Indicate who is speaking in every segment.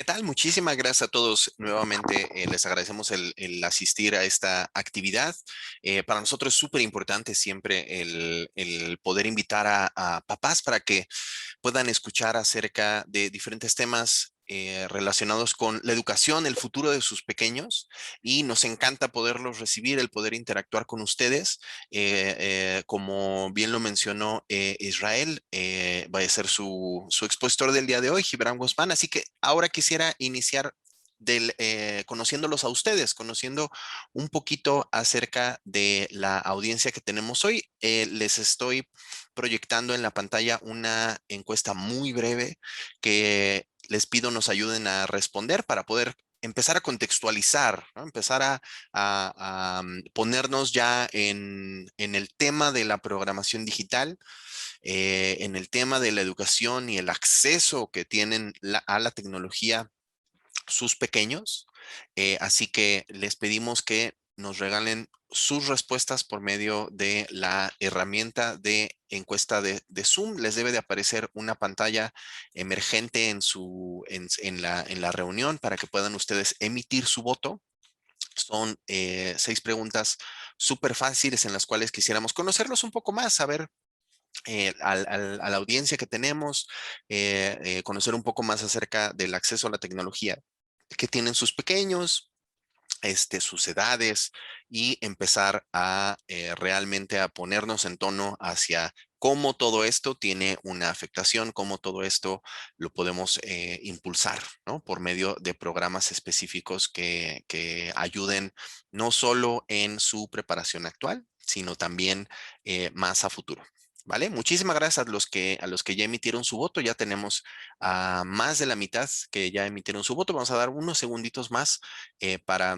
Speaker 1: ¿Qué tal? Muchísimas gracias a todos. Nuevamente les agradecemos el asistir a esta actividad. Para nosotros es súper importante siempre el poder invitar a papás para que puedan escuchar acerca de diferentes temas relacionados con la educación, el futuro de sus pequeños, y nos encanta poderlos recibir, el poder interactuar con ustedes. Como bien lo mencionó Israel, va a ser su expositor del día de hoy, Gibran Guzmán, así que ahora quisiera iniciar conociéndolos a ustedes, conociendo un poquito acerca de la audiencia que tenemos hoy. Les estoy proyectando en la pantalla una encuesta muy breve que les pido nos ayuden a responder para poder empezar a contextualizar, ¿no? Empezar a ponernos ya en el tema de la programación digital, en el tema de la educación y el acceso que tienen a la tecnología sus pequeños. Así que les pedimos que nos regalen sus respuestas por medio de la herramienta de encuesta de Zoom. Les debe de aparecer una pantalla emergente en la reunión para que puedan ustedes emitir su voto. Son 6 preguntas súper fáciles en las cuales quisiéramos conocerlos un poco más, saber a la audiencia que tenemos, conocer un poco más acerca del acceso a la tecnología que tienen sus pequeños, sus edades, y empezar a realmente a ponernos en tono hacia cómo todo esto tiene una afectación, cómo todo esto lo podemos impulsar, ¿no? Por medio de programas específicos que ayuden no solo en su preparación actual, sino también más a futuro. ¿Vale? Muchísimas gracias a los que ya emitieron su voto. Ya tenemos a más de la mitad que ya emitieron su voto. Vamos a dar unos segunditos más para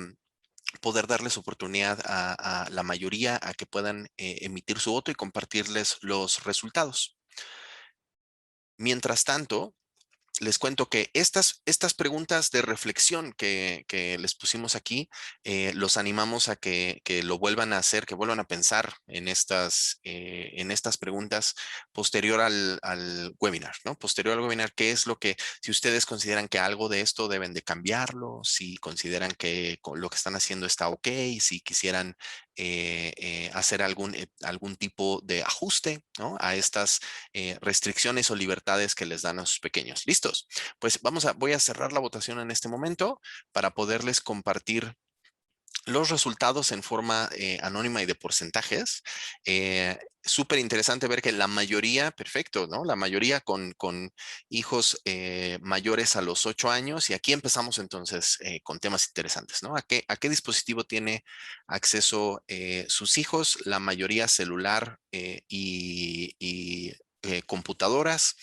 Speaker 1: poder darles oportunidad a la mayoría a que puedan emitir su voto y compartirles los resultados. Mientras tanto, les cuento que estas preguntas de reflexión que les pusimos aquí, los animamos a que lo vuelvan a hacer, que vuelvan a pensar en estas preguntas posterior al webinar, ¿no? Posterior al webinar, ¿qué es lo que, si ustedes consideran que algo de esto deben de cambiarlo, si consideran que lo que están haciendo está ok, si quisieran hacer algún tipo de ajuste, ¿no? A estas restricciones o libertades que les dan a sus pequeños. ¿Listos? Pues voy a cerrar la votación en este momento para poderles compartir los resultados en forma anónima y de porcentajes. Súper interesante ver que la mayoría, perfecto, ¿no? La mayoría con hijos mayores a los 8 años. Y aquí empezamos entonces con temas interesantes, ¿no? ¿A qué dispositivo tiene acceso sus hijos? La mayoría celular y computadoras.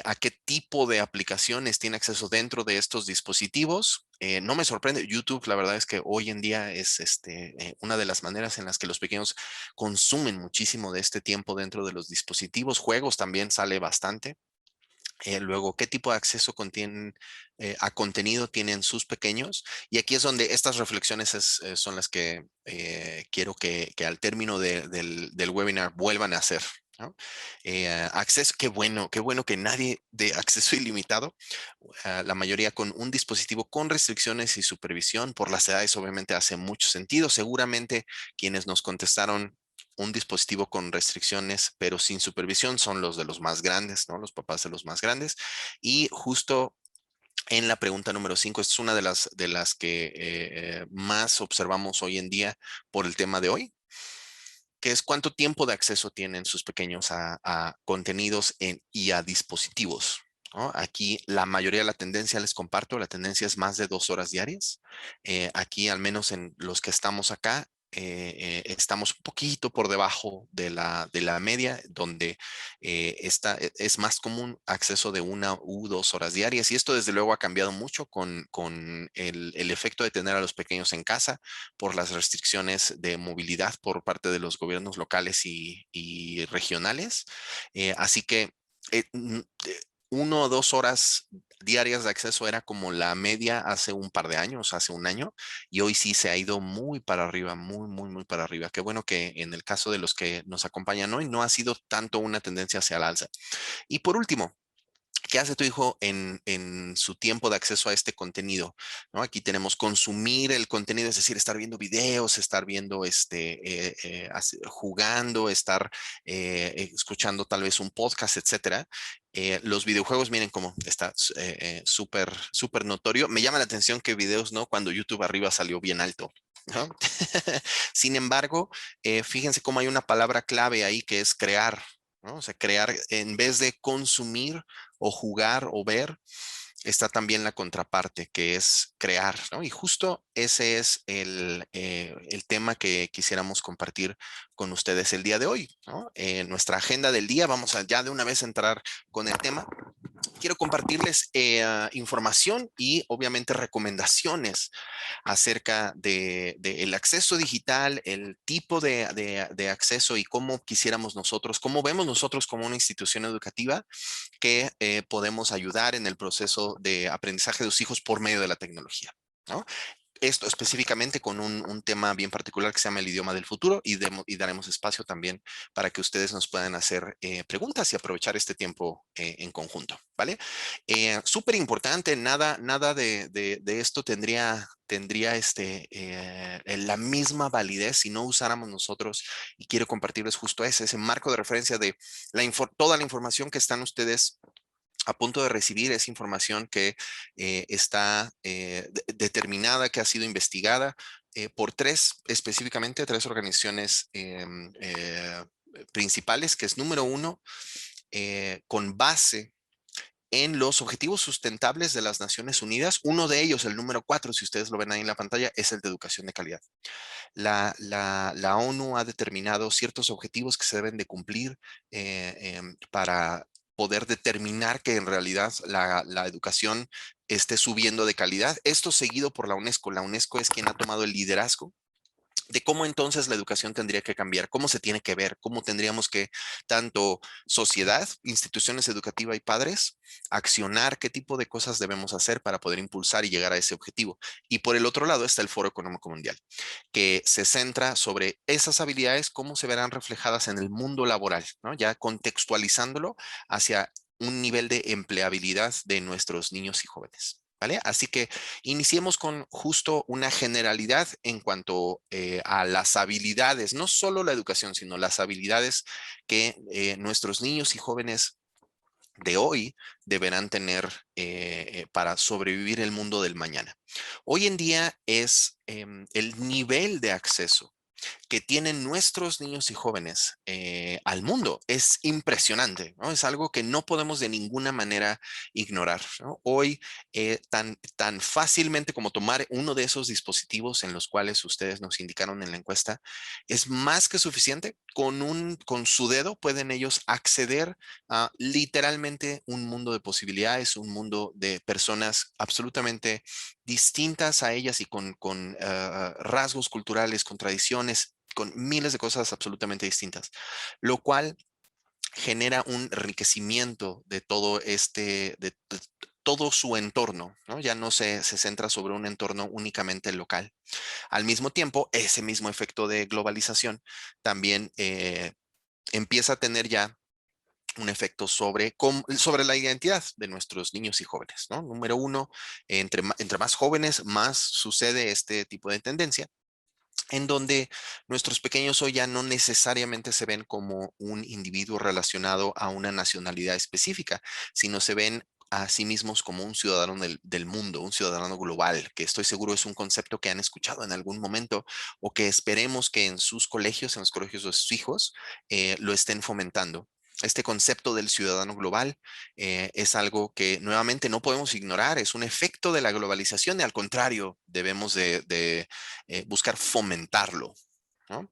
Speaker 1: ¿A qué tipo de aplicaciones tiene acceso dentro de estos dispositivos? No me sorprende. YouTube, la verdad es que hoy en día es una de las maneras en las que los pequeños consumen muchísimo de este tiempo dentro de los dispositivos. Juegos también sale bastante. Luego, ¿qué tipo de acceso a contenido tienen sus pequeños? Y aquí es donde estas reflexiones son las que quiero que al término del webinar vuelvan a hacer, ¿no? Acceso, qué bueno que nadie de acceso ilimitado, la mayoría con un dispositivo con restricciones y supervisión. Por las edades obviamente hace mucho sentido. Seguramente quienes nos contestaron un dispositivo con restricciones, pero sin supervisión, son los de los más grandes, ¿no? Los papás de los más grandes. Y justo en la pregunta número 5, esta es una de las que más observamos hoy en día por el tema de hoy, que es cuánto tiempo de acceso tienen sus pequeños a contenidos y a dispositivos, ¿no? Aquí la mayoría de la tendencia, les comparto, la tendencia es más de 2 horas diarias. Aquí, al menos en los que estamos acá, estamos un poquito por debajo de la media, donde es más común acceso de 1 u 2 horas diarias. Y esto desde luego ha cambiado mucho con el efecto de tener a los pequeños en casa por las restricciones de movilidad por parte de los gobiernos locales y regionales. Así que 1 o 2 horas diarias de acceso era como la media hace un par de años, hace un año, y hoy sí se ha ido muy para arriba, muy, muy, muy para arriba. Qué bueno que en el caso de los que nos acompañan hoy no ha sido tanto una tendencia hacia el alza. Y por último, ¿Qué hace tu hijo en su tiempo de acceso a este contenido? ¿No? Aquí tenemos consumir el contenido, es decir, estar viendo videos, estar viendo, jugando, estar escuchando tal vez un podcast, etcétera. Los videojuegos, miren cómo está súper, súper notorio. Me llama la atención que videos, ¿no? Cuando YouTube arriba salió bien alto, ¿no? Sin embargo, fíjense cómo hay una palabra clave ahí que es crear, ¿no? O sea, crear en vez de consumir o jugar o ver, está también la contraparte, que es crear, ¿no? Y justo ese es el tema que quisiéramos compartir con ustedes el día de hoy, ¿no? Nuestra agenda del día, vamos a ya de una vez entrar con el tema. Quiero compartirles información y obviamente recomendaciones acerca de el acceso digital, el tipo de acceso y cómo quisiéramos nosotros, cómo vemos nosotros como una institución educativa que podemos ayudar en el proceso de aprendizaje de sus hijos por medio de la tecnología, ¿no? Esto específicamente con un tema bien particular que se llama el idioma del futuro y daremos espacio también para que ustedes nos puedan hacer preguntas y aprovechar este tiempo en conjunto, ¿vale? Súper importante, nada de esto tendría la misma validez si no usáramos nosotros, y quiero compartirles justo ese marco de referencia de toda la información que están ustedes a punto de recibir, esa información que está determinada, que ha sido investigada por específicamente tres organizaciones principales, que es número uno, con base en los objetivos sustentables de las Naciones Unidas. Uno de ellos, el número cuatro, si ustedes lo ven ahí en la pantalla, es el de educación de calidad. La ONU ha determinado ciertos objetivos que se deben de cumplir para poder determinar que en realidad la educación esté subiendo de calidad. Esto seguido por la UNESCO. La UNESCO es quien ha tomado el liderazgo de cómo entonces la educación tendría que cambiar, cómo se tiene que ver, cómo tendríamos que, tanto sociedad, instituciones educativas y padres, accionar, qué tipo de cosas debemos hacer para poder impulsar y llegar a ese objetivo. Y por el otro lado está el Foro Económico Mundial, que se centra sobre esas habilidades, cómo se verán reflejadas en el mundo laboral, ¿no? Ya contextualizándolo hacia un nivel de empleabilidad de nuestros niños y jóvenes. ¿Vale? Así que iniciemos con justo una generalidad en cuanto a las habilidades, no solo la educación, sino las habilidades que nuestros niños y jóvenes de hoy deberán tener para sobrevivir el mundo del mañana. Hoy en día es el nivel de acceso que tienen nuestros niños y jóvenes al mundo. Es impresionante, ¿no? Es algo que no podemos de ninguna manera ignorar, ¿no? Hoy, tan fácilmente como tomar uno de esos dispositivos en los cuales ustedes nos indicaron en la encuesta, es más que suficiente. Con su dedo pueden ellos acceder a literalmente un mundo de posibilidades, un mundo de personas absolutamente distintas a ellas y con rasgos culturales, con tradiciones, con miles de cosas absolutamente distintas, lo cual genera un enriquecimiento de todo de todo su entorno, ¿no? Ya no se centra sobre un entorno únicamente local. Al mismo tiempo, ese mismo efecto de globalización también empieza a tener ya un efecto sobre la identidad de nuestros niños y jóvenes, ¿no? Número uno, entre más jóvenes, más sucede este tipo de tendencia, en donde nuestros pequeños hoy ya no necesariamente se ven como un individuo relacionado a una nacionalidad específica, sino se ven a sí mismos como un ciudadano del mundo, un ciudadano global, que estoy seguro es un concepto que han escuchado en algún momento o que esperemos que en sus colegios, en los colegios de sus hijos, lo estén fomentando. Este concepto del ciudadano global es algo que nuevamente no podemos ignorar, es un efecto de la globalización y al contrario, debemos de buscar fomentarlo, ¿no?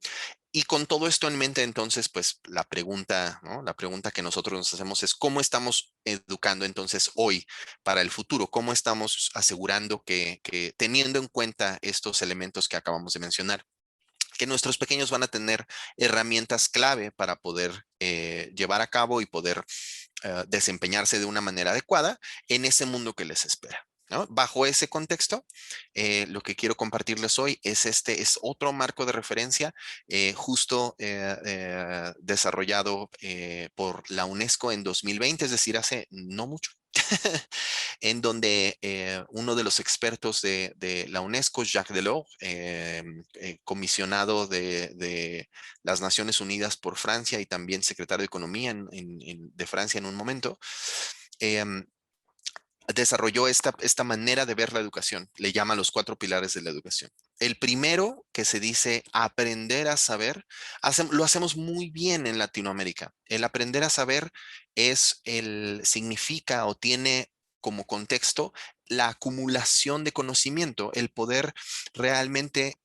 Speaker 1: Y con todo esto en mente, entonces, pues la pregunta, ¿no? La pregunta que nosotros nos hacemos es cómo estamos educando entonces hoy para el futuro, cómo estamos asegurando que teniendo en cuenta estos elementos que acabamos de mencionar, que nuestros pequeños van a tener herramientas clave para poder llevar a cabo y poder desempeñarse de una manera adecuada en ese mundo que les espera. ¿no? Bajo ese contexto, lo que quiero compartirles hoy es otro marco de referencia justo desarrollado por la UNESCO en 2020, es decir, hace no mucho. En donde uno de los expertos de la UNESCO, Jacques Delors, comisionado de las Naciones Unidas por Francia y también secretario de Economía de Francia en un momento, em, desarrolló esta manera de ver la educación. Le llama los cuatro pilares de la educación. El primero, que se dice aprender a saber, lo hacemos muy bien en Latinoamérica. El aprender a saber significa o tiene como contexto la acumulación de conocimiento, el poder realmente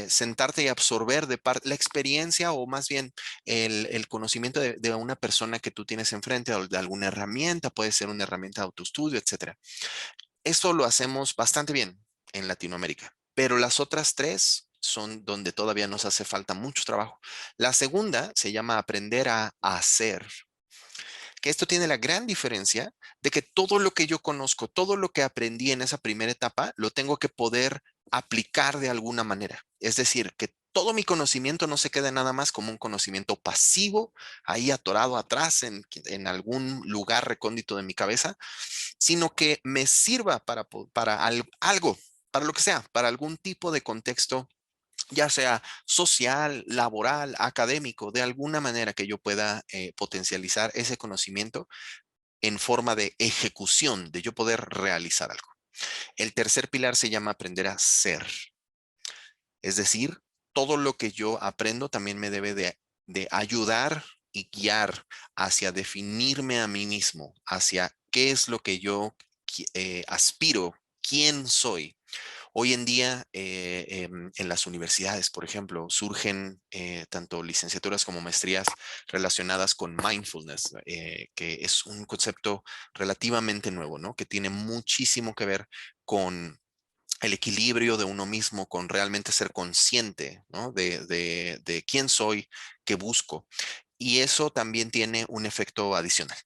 Speaker 1: sentarte y absorber de parte la experiencia o más bien el conocimiento de una persona que tú tienes enfrente o de alguna herramienta, puede ser una herramienta de autoestudio, etcétera. Esto lo hacemos bastante bien en Latinoamérica, pero las otras tres son donde todavía nos hace falta mucho trabajo. La segunda se llama aprender a hacer, que esto tiene la gran diferencia de que todo lo que yo conozco, todo lo que aprendí en esa primera etapa, lo tengo que poder aplicar de alguna manera. Es decir, que todo mi conocimiento no se quede nada más como un conocimiento pasivo, ahí atorado atrás en algún lugar recóndito de mi cabeza, sino que me sirva algo, para lo que sea, para algún tipo de contexto, ya sea social, laboral, académico, de alguna manera que yo pueda potencializar ese conocimiento en forma de ejecución, de yo poder realizar algo. El tercer pilar se llama aprender a ser. Es decir, todo lo que yo aprendo también me debe de ayudar y guiar hacia definirme a mí mismo, hacia qué es lo que yo aspiro, quién soy. Hoy en día, en las universidades, por ejemplo, surgen tanto licenciaturas como maestrías relacionadas con mindfulness, que es un concepto relativamente nuevo, ¿no? Que tiene muchísimo que ver con el equilibrio de uno mismo, con realmente ser consciente, ¿no? De quién soy, qué busco. Y eso también tiene un efecto adicional.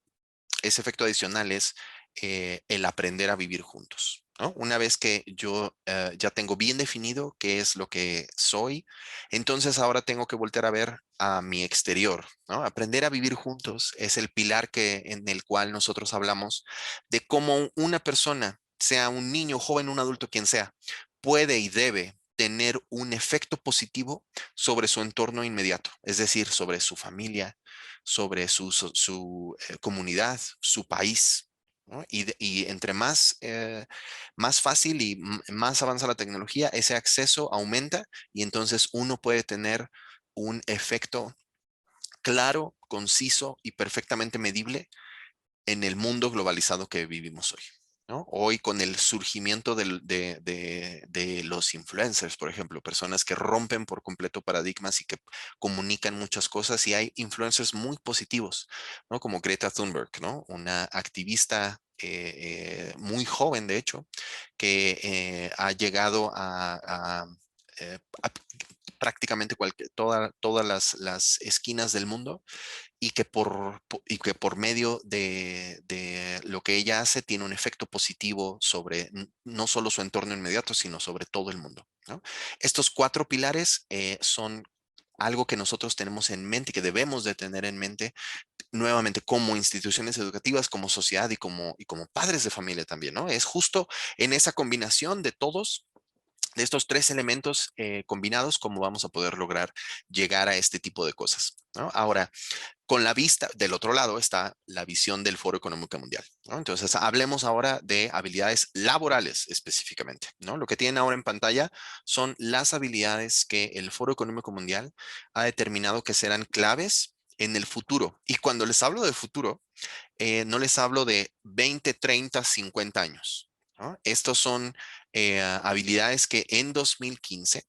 Speaker 1: Ese efecto adicional es el aprender a vivir juntos, ¿no? Una vez que yo ya tengo bien definido qué es lo que soy, entonces ahora tengo que volver a ver a mi exterior, ¿no? Aprender a vivir juntos es el pilar en el cual nosotros hablamos de cómo una persona, sea un niño, joven, un adulto, quien sea, puede y debe tener un efecto positivo sobre su entorno inmediato, es decir, sobre su familia, sobre su comunidad, su país, ¿no? Y entre más fácil y más avanza la tecnología, ese acceso aumenta y entonces uno puede tener un efecto claro, conciso y perfectamente medible en el mundo globalizado que vivimos hoy, ¿no? Hoy con el surgimiento de los influencers, por ejemplo, personas que rompen por completo paradigmas y que comunican muchas cosas y hay influencers muy positivos, ¿no? Como Greta Thunberg, ¿no? Una activista muy joven, de hecho, que ha llegado a prácticamente todas las esquinas del mundo y que por medio de lo que ella hace tiene un efecto positivo sobre no solo su entorno inmediato, sino sobre todo el mundo, ¿no? Estos cuatro pilares son algo que nosotros tenemos en mente y que debemos de tener en mente nuevamente como instituciones educativas, como sociedad y como padres de familia también, ¿no? Es justo en esa combinación de todos de estos tres elementos combinados, cómo vamos a poder lograr llegar a este tipo de cosas, ¿no? Ahora, con la vista, del otro lado está la visión del Foro Económico Mundial, ¿no? Entonces, hablemos ahora de habilidades laborales específicamente, ¿no? Lo que tienen ahora en pantalla son las habilidades que el Foro Económico Mundial ha determinado que serán claves en el futuro. Y cuando les hablo de futuro, no les hablo de 20, 30, 50 años, ¿no? Estos son habilidades que en 2015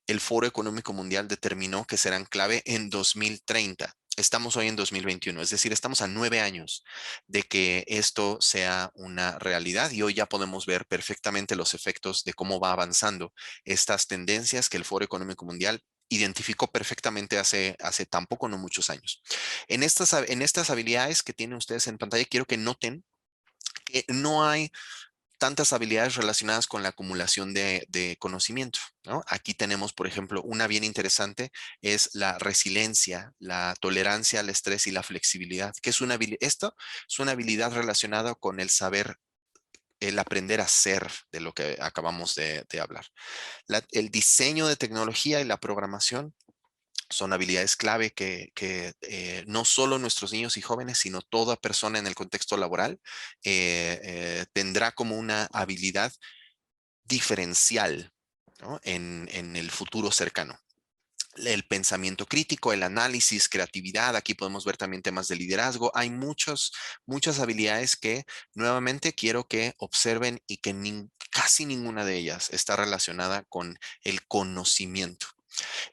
Speaker 1: el Foro Económico Mundial determinó que serán clave en 2030. Estamos hoy en 2021, es decir, estamos a 9 años de que esto sea una realidad y hoy ya podemos ver perfectamente los efectos de cómo va avanzando estas tendencias que el Foro Económico Mundial identificó perfectamente hace tampoco no muchos años. En estas habilidades que tienen ustedes en pantalla, quiero que noten que no hay tantas habilidades relacionadas con la acumulación de conocimiento, ¿no? Aquí tenemos, por ejemplo, una bien interesante, es la resiliencia, la tolerancia al estrés y la flexibilidad, que es una esto es una habilidad relacionada con el saber, el aprender a ser de lo que acabamos de hablar. El diseño de tecnología y la programación son habilidades clave que no solo nuestros niños y jóvenes, sino toda persona en el contexto laboral tendrá como una habilidad diferencial, ¿no? En el futuro cercano. El pensamiento crítico, el análisis, creatividad, aquí podemos ver también temas de liderazgo. Hay muchas habilidades que nuevamente quiero que observen y que casi ninguna de ellas está relacionada con el conocimiento.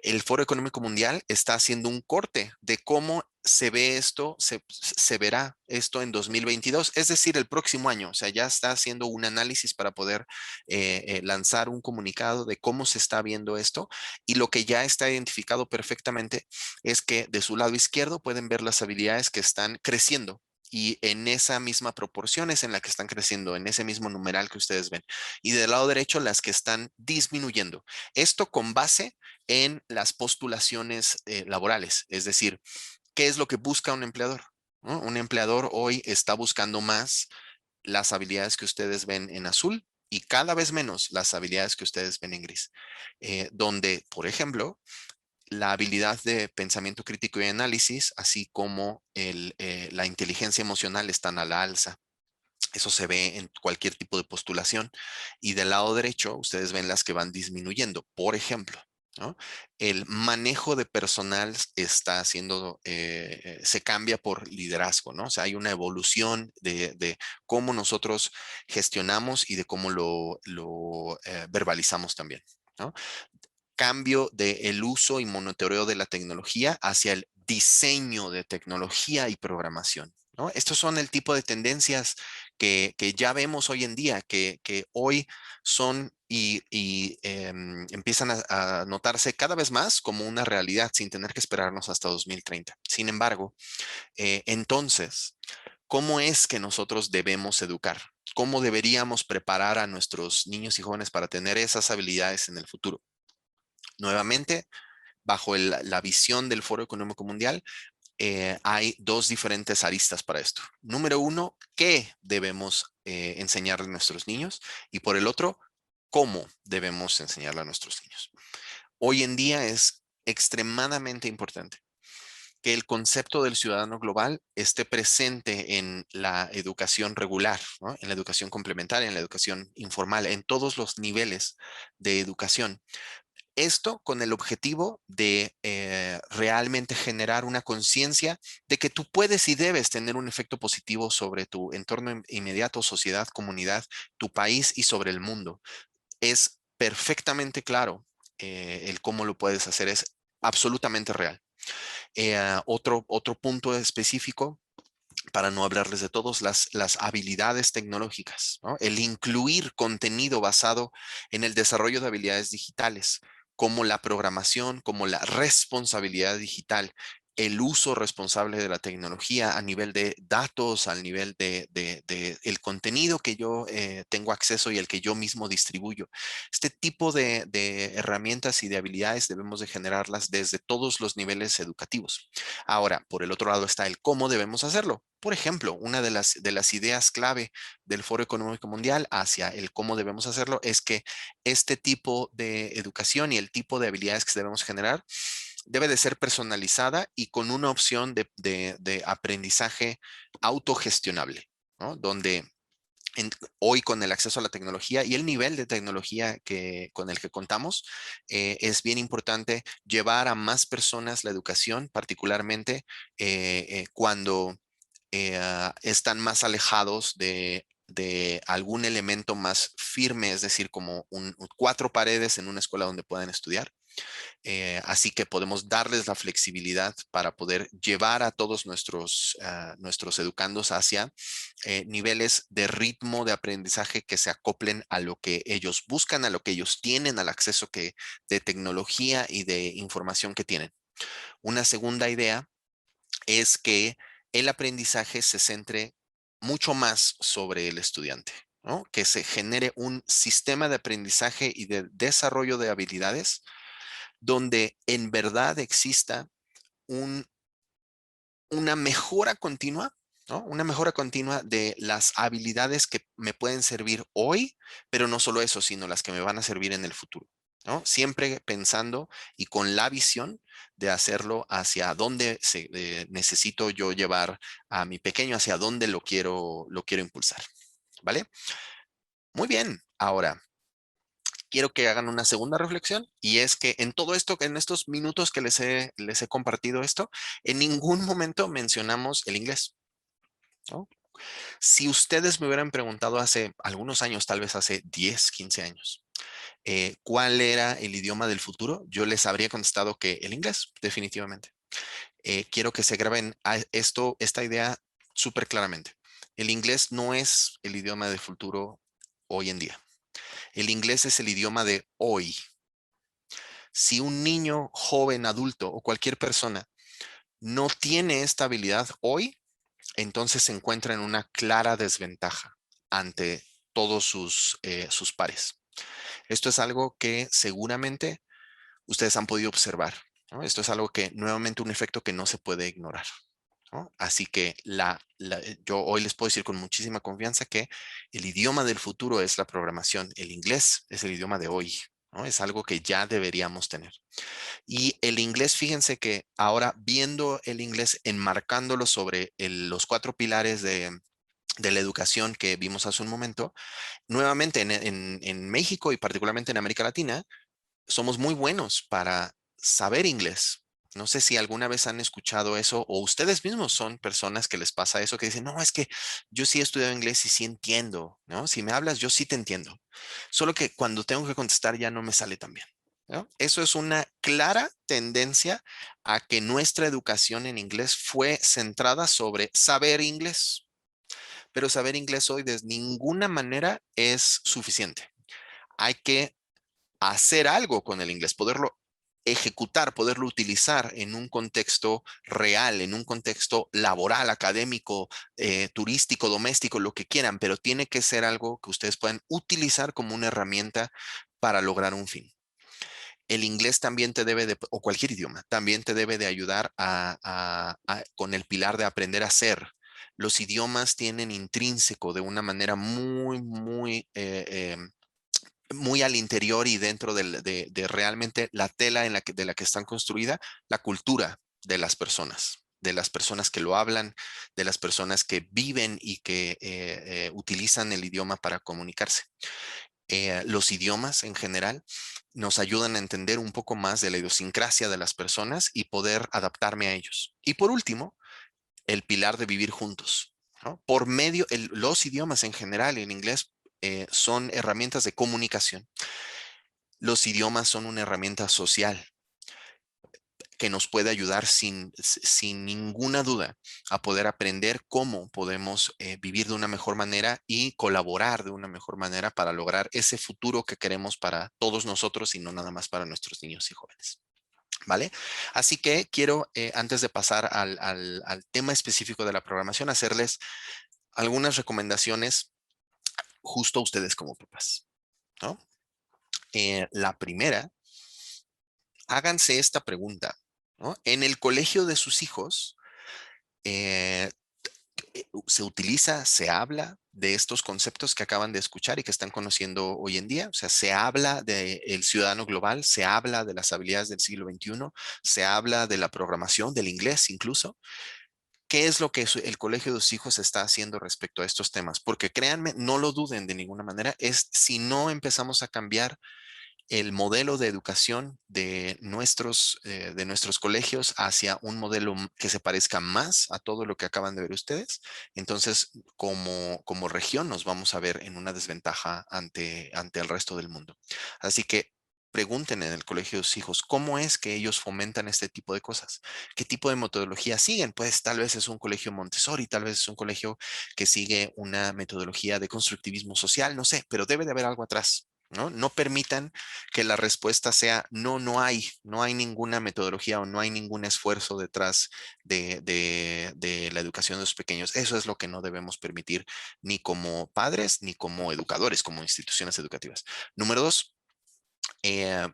Speaker 1: El Foro Económico Mundial está haciendo un corte de cómo se ve esto, se verá esto en 2022, es decir, el próximo año. O sea, ya está haciendo un análisis para poder lanzar un comunicado de cómo se está viendo esto. Y lo que ya está identificado perfectamente es que de su lado izquierdo pueden ver las habilidades que están creciendo. Y en esa misma proporción es en la que están creciendo, en ese mismo numeral que ustedes ven. Y del lado derecho, las que están disminuyendo. Esto con base en las postulaciones laborales, es decir, ¿qué es lo que busca un empleador? ¿No? Un empleador hoy está buscando más las habilidades que ustedes ven en azul y cada vez menos las habilidades que ustedes ven en gris, donde, por ejemplo, la habilidad de pensamiento crítico y análisis, así como la inteligencia emocional están a la alza. Eso se ve en cualquier tipo de postulación. Y del lado derecho, ustedes ven las que van disminuyendo. Por ejemplo, ¿no? El manejo de personal está haciendo, se cambia por liderazgo, ¿no? O sea, hay una evolución de cómo nosotros gestionamos y de cómo lo verbalizamos también, ¿no? Cambio del uso y monitoreo de la tecnología hacia el diseño de tecnología y programación, ¿no? Estos son el tipo de tendencias que ya vemos hoy en día, que hoy son y empiezan a notarse cada vez más como una realidad sin tener que esperarnos hasta 2030. Sin embargo, entonces, ¿cómo es que nosotros debemos educar? ¿Cómo deberíamos preparar a nuestros niños y jóvenes para tener esas habilidades en el futuro? Nuevamente, bajo la visión del Foro Económico Mundial, hay dos diferentes aristas para esto. Número uno, ¿qué debemos enseñarle a nuestros niños? Y por el otro, ¿cómo debemos enseñarle a nuestros niños? Hoy en día es extremadamente importante que el concepto del ciudadano global esté presente en la educación regular, ¿no? En la educación complementaria, en la educación informal, en todos los niveles de educación. Esto con el objetivo de realmente generar una conciencia de que tú puedes y debes tener un efecto positivo sobre tu entorno inmediato, sociedad, comunidad, tu país y sobre el mundo. Es perfectamente claro el cómo lo puedes hacer, es absolutamente real. Otro punto específico para no hablarles de todos, las habilidades tecnológicas, ¿no? El incluir contenido basado en el desarrollo de habilidades digitales, como la programación, como la responsabilidad digital, el uso responsable de la tecnología a nivel de datos, al nivel de el contenido que yo tengo acceso y el que yo mismo distribuyo. Este tipo de herramientas y de habilidades debemos de generarlas desde todos los niveles educativos. Ahora, por el otro lado está el cómo debemos hacerlo. Por ejemplo, una de las ideas clave del Foro Económico Mundial hacia el cómo debemos hacerlo es que este tipo de educación y el tipo de habilidades que debemos generar debe de ser personalizada y con una opción de aprendizaje autogestionable, ¿no? Donde hoy con el acceso a la tecnología y el nivel de tecnología con el que contamos, es bien importante llevar a más personas la educación, particularmente cuando están más alejados de algún elemento más firme, es decir, como cuatro paredes en una escuela donde puedan estudiar. Así que podemos darles la flexibilidad para poder llevar a todos nuestros educandos hacia niveles de ritmo de aprendizaje que se acoplen a lo que ellos buscan, a lo que ellos tienen, al acceso de tecnología y de información que tienen. Una segunda idea es que el aprendizaje se centre mucho más sobre el estudiante. ¿no? Que se genere un sistema de aprendizaje y de desarrollo de habilidades donde en verdad exista un, una mejora continua, ¿no? Una mejora continua de las habilidades que me pueden servir hoy, pero no solo eso, sino las que me van a servir en el futuro, ¿no? Siempre pensando y con la visión de hacerlo hacia dónde necesito yo llevar a mi pequeño, hacia dónde lo quiero impulsar, ¿vale? Muy bien. Ahora, quiero que hagan una segunda reflexión y es que en todo esto, en estos minutos que les he compartido esto, en ningún momento mencionamos el inglés, ¿no? Si ustedes me hubieran preguntado hace algunos años, tal vez hace 10, 15 años, cuál era el idioma del futuro, yo les habría contestado que el inglés, definitivamente. Quiero que se graben esta idea súper claramente. El inglés no es el idioma del futuro hoy en día. El inglés es el idioma de hoy. Si un niño, joven, adulto o cualquier persona no tiene esta habilidad hoy, entonces se encuentra en una clara desventaja ante todos sus pares. Esto es algo que seguramente ustedes han podido observar, ¿no? Esto es algo que nuevamente un efecto que no se puede ignorar, ¿no? Así que yo hoy les puedo decir con muchísima confianza que el idioma del futuro es la programación. El inglés es el idioma de hoy, ¿no? Es algo que ya deberíamos tener. Y el inglés, fíjense que ahora viendo el inglés, enmarcándolo sobre los cuatro pilares de la educación que vimos hace un momento, nuevamente en México y particularmente en América Latina, somos muy buenos para saber inglés. No sé si alguna vez han escuchado eso o ustedes mismos son personas que les pasa eso, que dicen, no, es que yo sí he estudiado inglés y sí entiendo, ¿no? Si me hablas, yo sí te entiendo. Solo que cuando tengo que contestar ya no me sale tan bien, ¿no? Eso es una clara tendencia a que nuestra educación en inglés fue centrada sobre saber inglés, pero saber inglés hoy de ninguna manera es suficiente. Hay que hacer algo con el inglés, poderlo ejecutar, poderlo utilizar en un contexto real, en un contexto laboral, académico, turístico, doméstico, lo que quieran, pero tiene que ser algo que ustedes puedan utilizar como una herramienta para lograr un fin. El inglés también te debe de, o cualquier idioma, también te debe de ayudar con el pilar de aprender a ser. Los idiomas tienen intrínseco de una manera muy muy al interior y dentro de realmente la tela de la que están construida, la cultura de las personas que lo hablan, de las personas que viven y que utilizan el idioma para comunicarse. Los idiomas en general nos ayudan a entender un poco más de la idiosincrasia de las personas y poder adaptarme a ellos. Y por último, el pilar de vivir juntos, ¿no? Por medio, los idiomas en general, en inglés, son herramientas de comunicación. Los idiomas son una herramienta social que nos puede ayudar sin ninguna duda a poder aprender cómo podemos vivir de una mejor manera y colaborar de una mejor manera para lograr ese futuro que queremos para todos nosotros y no nada más para nuestros niños y jóvenes. ¿Vale? Así que quiero, antes de pasar al tema específico de la programación, hacerles algunas recomendaciones justo a ustedes como papás, ¿no? La primera, háganse esta pregunta, ¿no? En el colegio de sus hijos, eh, ¿se utiliza, se habla de estos conceptos que acaban de escuchar y que están conociendo hoy en día? O sea, se habla del ciudadano global, se habla de las habilidades del siglo XXI, se habla de la programación, del inglés incluso. ¿Qué es lo que el colegio de sus hijos está haciendo respecto a estos temas? Porque créanme, no lo duden de ninguna manera, es si no empezamos a cambiar el modelo de educación de nuestros colegios hacia un modelo que se parezca más a todo lo que acaban de ver ustedes, entonces como región nos vamos a ver en una desventaja ante el resto del mundo. Así que pregunten en el colegio de sus hijos cómo es que ellos fomentan este tipo de cosas, qué tipo de metodología siguen. Pues tal vez es un colegio Montessori, tal vez es un colegio que sigue una metodología de constructivismo social, no sé, pero debe de haber algo atrás. ¿no? No permitan que la respuesta sea no, no hay ninguna metodología o no hay ningún esfuerzo detrás de la educación de los pequeños. Eso es lo que no debemos permitir ni como padres ni como educadores, como instituciones educativas. Número dos, eh,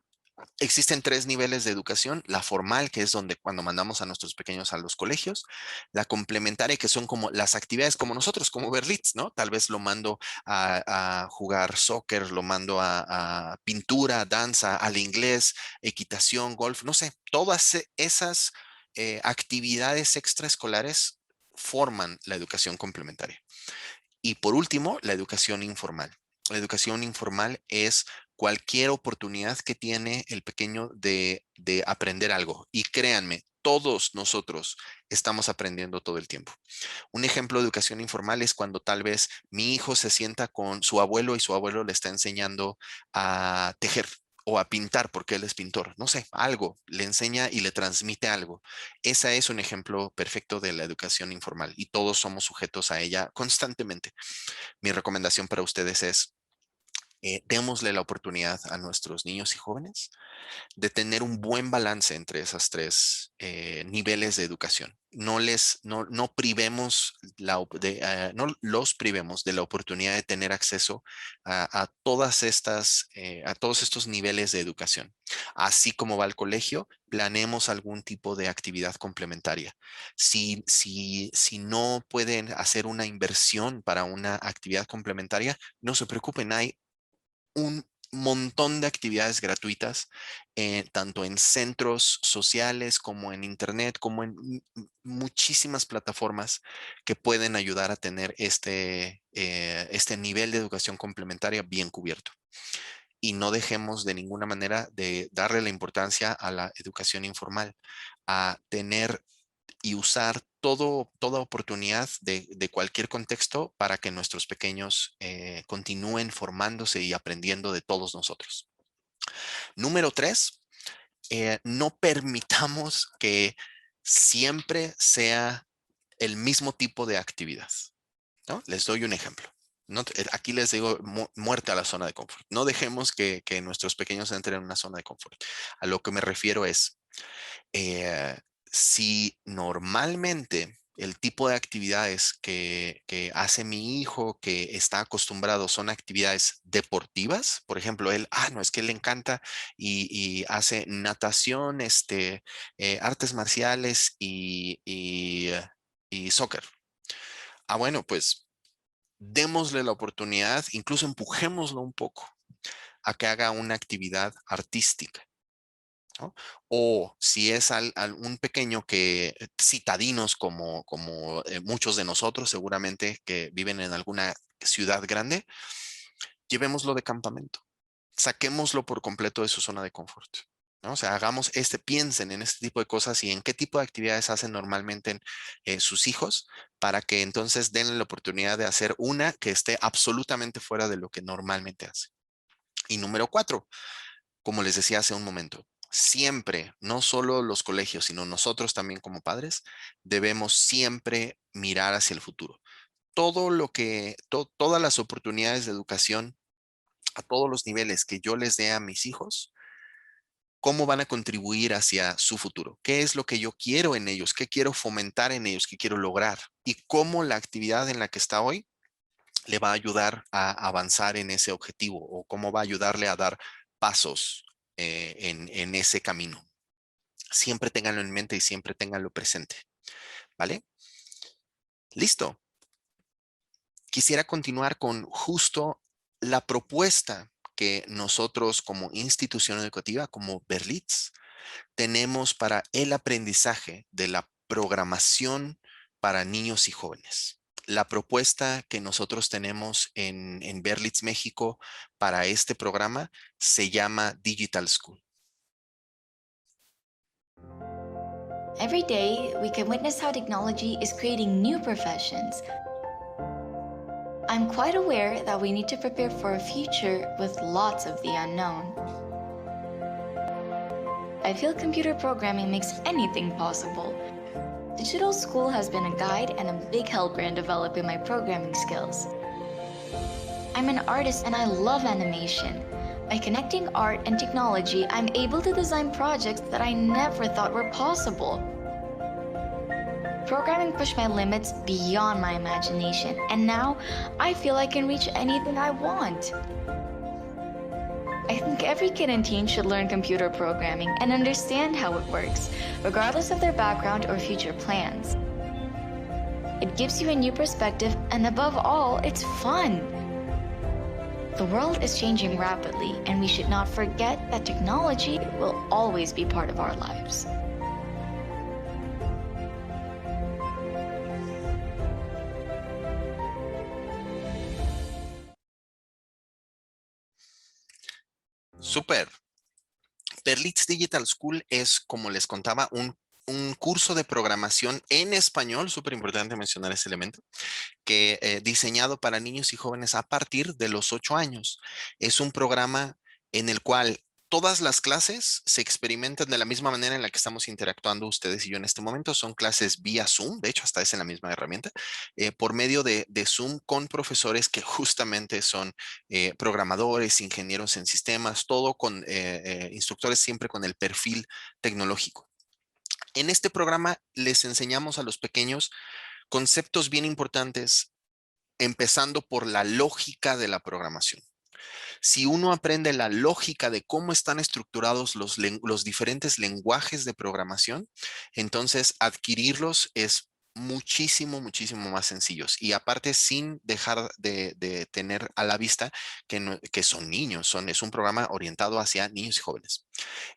Speaker 1: existen tres niveles de educación: la formal, que es donde cuando mandamos a nuestros pequeños a los colegios; la complementaria, que son como las actividades como nosotros, como Berlitz, ¿no? Tal vez lo mando a jugar soccer, lo mando a pintura, danza, al inglés, equitación, golf, no sé, todas esas actividades extraescolares forman la educación complementaria. Y por último, la educación informal. La educación informal es cualquier oportunidad que tiene el pequeño de aprender algo. Y créanme, todos nosotros estamos aprendiendo todo el tiempo. Un ejemplo de educación informal es cuando tal vez mi hijo se sienta con su abuelo y su abuelo le está enseñando a tejer o a pintar porque él es pintor. No sé, algo, le enseña y le transmite algo. Ese es un ejemplo perfecto de la educación informal y todos somos sujetos a ella constantemente. Mi recomendación para ustedes es, démosle la oportunidad a nuestros niños y jóvenes de tener un buen balance entre esas tres niveles de educación. No privemos no los privemos de la oportunidad de tener acceso a todas estas, a todos estos niveles de educación. Así como va al colegio, planeemos algún tipo de actividad complementaria. Si no pueden hacer una inversión para una actividad complementaria, no se preocupen, hay un montón de actividades gratuitas, tanto en centros sociales como en internet, como en muchísimas plataformas que pueden ayudar a tener este nivel de educación complementaria bien cubierto. Y no dejemos de ninguna manera de darle la importancia a la educación informal, a tener y usar toda oportunidad de cualquier contexto para que nuestros pequeños continúen formándose y aprendiendo de todos nosotros. Número tres, no permitamos que siempre sea el mismo tipo de actividad, ¿no? Les doy un ejemplo. Aquí les digo muerte a la zona de confort. No dejemos que nuestros pequeños entren en una zona de confort. A lo que me refiero es, eh, si normalmente el tipo de actividades que hace mi hijo, que está acostumbrado, son actividades deportivas, por ejemplo, él, no, es que le encanta y hace natación, artes marciales y soccer. Bueno, pues démosle la oportunidad, incluso empujémoslo un poco a que haga una actividad artística, ¿no? O si es un pequeño que, citadinos como muchos de nosotros, seguramente que viven en alguna ciudad grande, llevémoslo de campamento, saquémoslo por completo de su zona de confort, ¿no? O sea, piensen en este tipo de cosas y en qué tipo de actividades hacen normalmente sus hijos, para que entonces den la oportunidad de hacer una que esté absolutamente fuera de lo que normalmente hace. Y número cuatro, como les decía hace un momento, siempre, no solo los colegios, sino nosotros también como padres, debemos siempre mirar hacia el futuro. Todas las oportunidades de educación a todos los niveles que yo les dé a mis hijos, cómo van a contribuir hacia su futuro, qué es lo que yo quiero en ellos, qué quiero fomentar en ellos, qué quiero lograr, y cómo la actividad en la que está hoy le va a ayudar a avanzar en ese objetivo, o cómo va a ayudarle a dar pasos en ese camino. Siempre ténganlo en mente y siempre ténganlo presente, ¿vale? Listo. Quisiera continuar con justo la propuesta que nosotros como institución educativa, como Berlitz, tenemos para el aprendizaje de la programación para niños y jóvenes. La propuesta que nosotros tenemos en Berlitz, México, para este programa se llama Digital School.
Speaker 2: Every day, we can witness how technology is creating new professions. I'm quite aware that we need to prepare for a future with lots of the unknown. I feel computer programming makes anything possible. Digital School has been a guide and a big helper in developing my programming skills. I'm an artist and I love animation. By connecting art and technology, I'm able to design projects that I never thought were possible. Programming pushed my limits beyond my imagination, and now I feel I can reach anything I want. I think every kid and teen should learn computer programming and understand how it works, regardless of their background or future plans. It gives you a new perspective, and above all, it's fun. The world is changing rapidly, and we should not forget that technology will always be part of our lives.
Speaker 1: Súper. Berlitz Digital School es, como les contaba, un curso de programación en español, súper importante mencionar ese elemento, que diseñado para niños y jóvenes a partir de los 8 años. Es un programa en el cual todas las clases se experimentan de la misma manera en la que estamos interactuando ustedes y yo en este momento. Son clases vía Zoom, de hecho hasta es en la misma herramienta, por medio de Zoom con profesores que justamente son programadores, ingenieros en sistemas, todo con instructores siempre con el perfil tecnológico. En este programa les enseñamos a los pequeños conceptos bien importantes, empezando por la lógica de la programación. Si uno aprende la lógica de cómo están estructurados los diferentes lenguajes de programación, entonces adquirirlos es muchísimo, muchísimo más sencillos. Y aparte, sin dejar de tener a la vista que son niños, es un programa orientado hacia niños y jóvenes.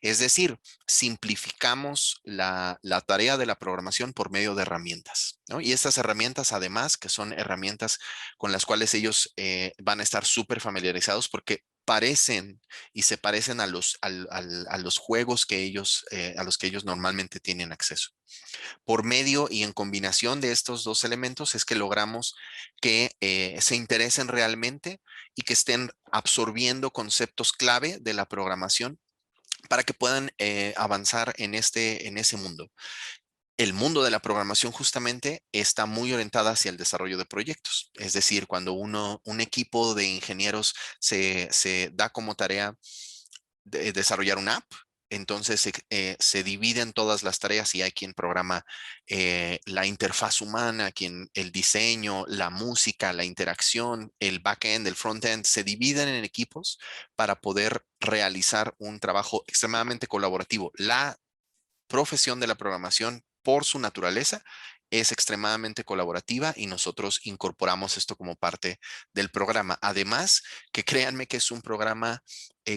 Speaker 1: Es decir, simplificamos la tarea de la programación por medio de herramientas, ¿no? Y estas herramientas, además, que son herramientas con las cuales ellos van a estar súper familiarizados porque parecen y se parecen a los juegos a los que ellos normalmente tienen acceso. Por medio y en combinación de estos dos elementos es que logramos que se interesen realmente y que estén absorbiendo conceptos clave de la programación para que puedan avanzar en ese mundo. El mundo de la programación justamente está muy orientada hacia el desarrollo de proyectos. Es decir, cuando un equipo de ingenieros se da como tarea de desarrollar una app, entonces se dividen todas las tareas y hay quien programa la interfaz humana, quien el diseño, la música, la interacción, el backend, el frontend, se dividen en equipos para poder realizar un trabajo extremadamente colaborativo. La profesión de la programación, por su naturaleza, es extremadamente colaborativa y nosotros incorporamos esto como parte del programa. Además, que créanme que es un programa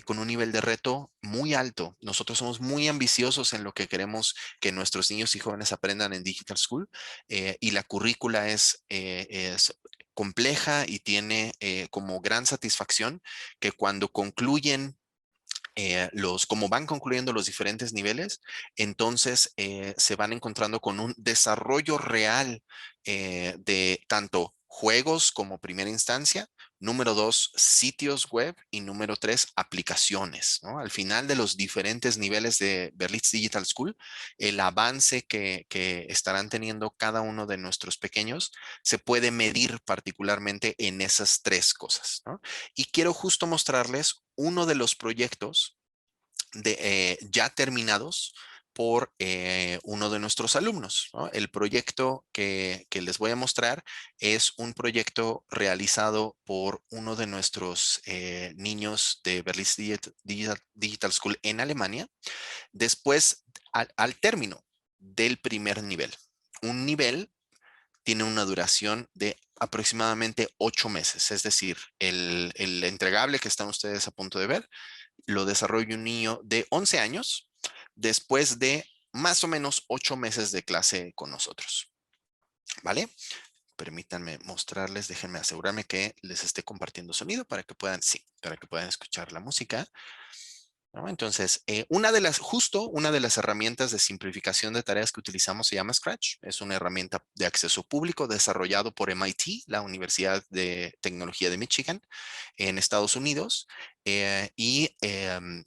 Speaker 1: con un nivel de reto muy alto. Nosotros somos muy ambiciosos en lo que queremos que nuestros niños y jóvenes aprendan en Digital School y la currícula es compleja y tiene como gran satisfacción que cuando concluyen como van concluyendo los diferentes niveles, entonces se van encontrando con un desarrollo real de tanto juegos como primera instancia, número 2, sitios web y número 3, aplicaciones, ¿no? Al final de los diferentes niveles de Berlitz Digital School, el avance que estarán teniendo cada uno de nuestros pequeños se puede medir particularmente en esas tres cosas, ¿no? Y quiero justo mostrarles uno de los proyectos ya terminados por uno de nuestros alumnos, ¿no? El proyecto que les voy a mostrar es un proyecto realizado por uno de nuestros niños de Berlitz Digital School en Alemania, después al término del primer nivel. Un nivel tiene una duración de aproximadamente 8 meses, es decir, el entregable que están ustedes a punto de ver lo desarrolla un niño de 11 años después de más o menos 8 meses de clase con nosotros. ¿Vale? Permítanme mostrarles, déjenme asegurarme que les esté compartiendo sonido para que puedan, sí, para que puedan escuchar la música, ¿no? Entonces, una de las herramientas de simplificación de tareas que utilizamos se llama Scratch. Es una herramienta de acceso público desarrollado por MIT, la Universidad de Tecnología de Michigan, en Estados Unidos, y